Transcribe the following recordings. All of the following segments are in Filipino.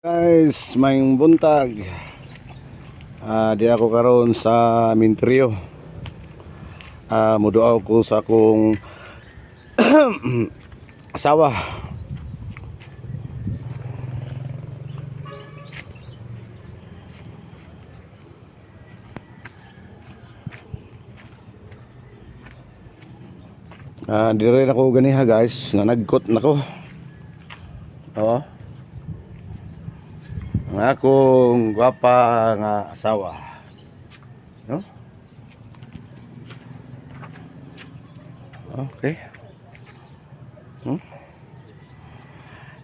Guys, mayong buntag. Di ako karon sa Minteryo. Muduaw ko sa akong asawa. Di rin ako ganiha guys, nanagkot nako. Oo. Ang akong gwapa nga asawa. No? Okay.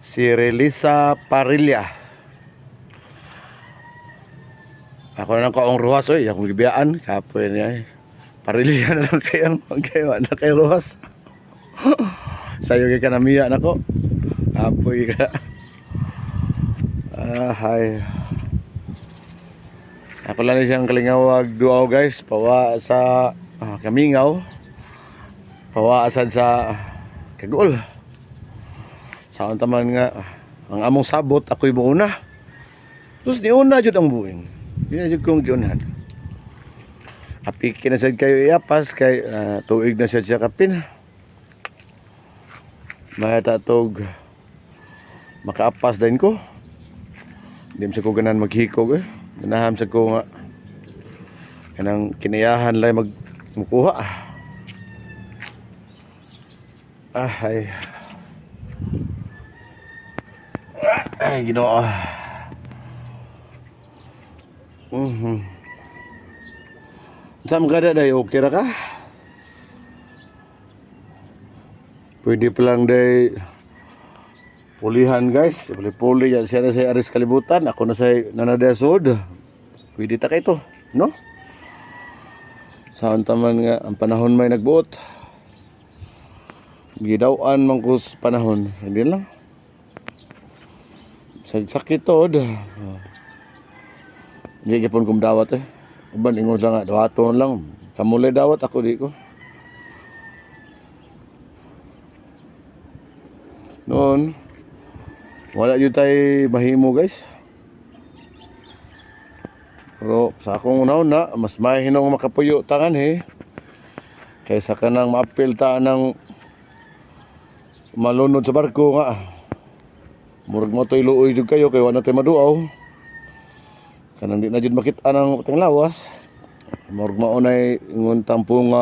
Si Relisa Parilla. Ako na lang kaong ruhas oy, akong gibiyaan kapoy niya. Parilla na lang kayo na kay ruhas. Sayo kay kanamiya nako. Kapoy ka. Hi. Ako lang siyang kalingawag duaw guys, pawa sa Kamingaw. Pawa asad sa Kagol. Saan taman nga ang among sabot ako'y muuna. Tapos ni una jud ang buing. Di na jud kong giunahan. Apik kinasad kayo iapas kay tuig na siya kapin. Matatog makaapas din ko. Hindi sa ko ganan maghikog Ganaham sa ko nga kanang kinayahan lay magmukuha. Ay. Ay, Ginoo. Saan ka day? Okay ra ka? Pwede pa lang day pulihan guys. Puli yan siya na sa aris kalibutan. Ako na sa nanadasod. Pwede ta kay to, no? Saan taman nga ang panahon may nagbuot. Gidawaan man ko sa panahon. Hindi lang. Sakit to. Hindi kapon kong dawat Uban ingon lang nga. Dawaton lang. Kamulay dawat ako di ko. Noon. Wala yun tayo mahimo guys. Pero sa akong una mas mahinong makapuyo tangan kaysa ka nang maapil ta ng malunod sa barko nga. Murag mo to'y luoy jud kayo kay wala tayo maduaw. Kanang di na jud makita ng tang lawas. Murag maunay ingon tampong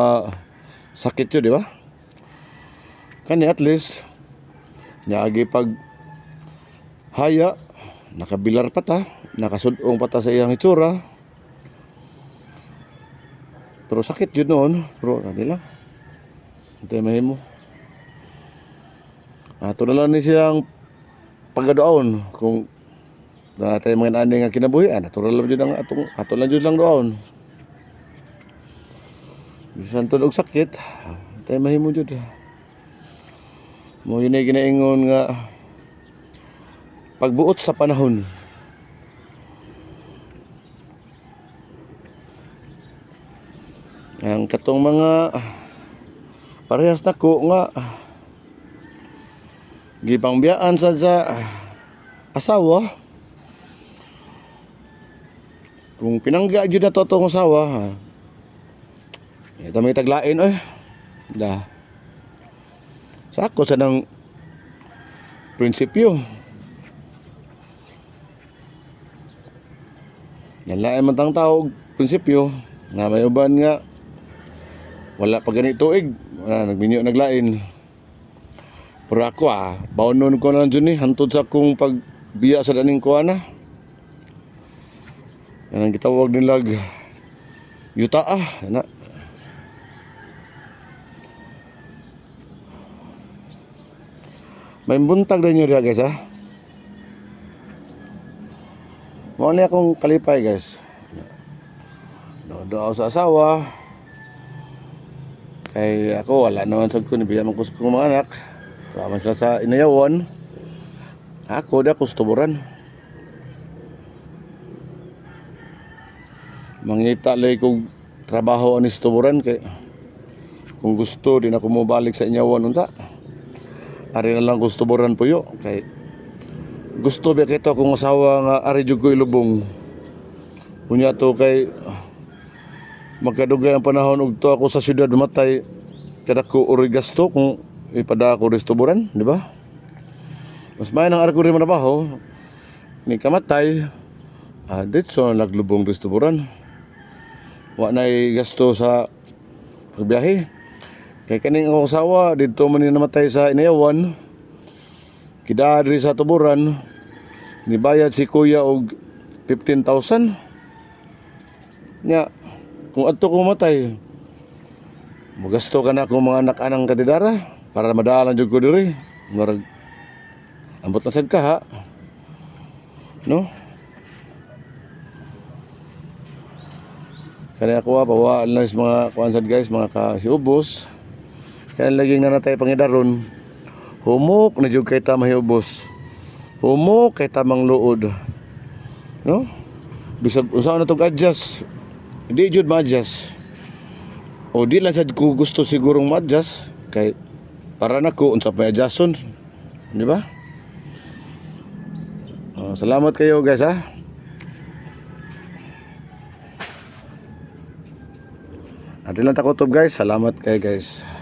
sakit yun, di ba? Kani at least niagi pag haya, nakabilar pa ta, nakasudong pa ta sa iyang itsura. Pero sakit yun noon, pero hindi lang. Hintay mahimo. Ato na lang ni siyang paggadoon kung natay mga nani nga kinabuhi, natural lang yun ang ato lang yun lang doon. Bisan tulog sakit, hintay mahimo yun. Mo yun ay ginaingon nga pagbuot sa panahon. Ang katong mga parehas nako nga gipangbiyaan sa asawa. Kung pinangga jud na totong asawa, ito may taglain da. Sa ako sa nang prinsipyo. Yan lang man tang tawag prinsipyo nga may uban nga wala pa gani tuig, nagminyo naglain. Pero ako bawnon ko lang dyan hantod sa akong pagbiya sa daning ko yan ang gitawag nilag yuta na. May buntag din nyo diya guys Mao ni akong kalipay guys. Doon sa asawa. Kay ako wala naman sa ko nibiya man ko sa mga anak. Tama sila sa inayawan. Ako da kustuburan. Mangita lay kog trabaho ani stuburan kay kung gusto din ako mo balik sa inayawan unta. Ari na lang kustuburan puyo kay gusto ba kita kung asawa nga ari jud ko ilubong. Unya to kay magkadugay ang panahon ug to ako sa syudad matay kada ko uri gasto kung ipada ko restoran, di ba? Mas may nang ari ko rin manabaho ni kamatay ditso naglubong restoran. Wa nay gasto sa pagbiyahe. Kay kaning akong asawa dito man ni namatay sa Inayawan. Kidadri sa tuburan nibayad si kuya og 15,000. Nya kung adto ko matay mugasto ka na akong mga anak-anang kadidara para madalan jud ko diri. Murag ambot na sad ka ha. No? Kaya ako bawa lang sa mga kuansad guys, mga kasiubos. Kaya laging nanatay pangidaron. Humok na jud kay ta mahiubos. Humok kay tamang luod. No? Bisag usaon na tong adjust. Hindi jud ma-adjust. O di lang sad ko gusto sigurong ma-adjust kay para nako unsa pa adjuston. Di ba? Salamat kayo guys ha. Adi lang takotob guys. Salamat kayo guys.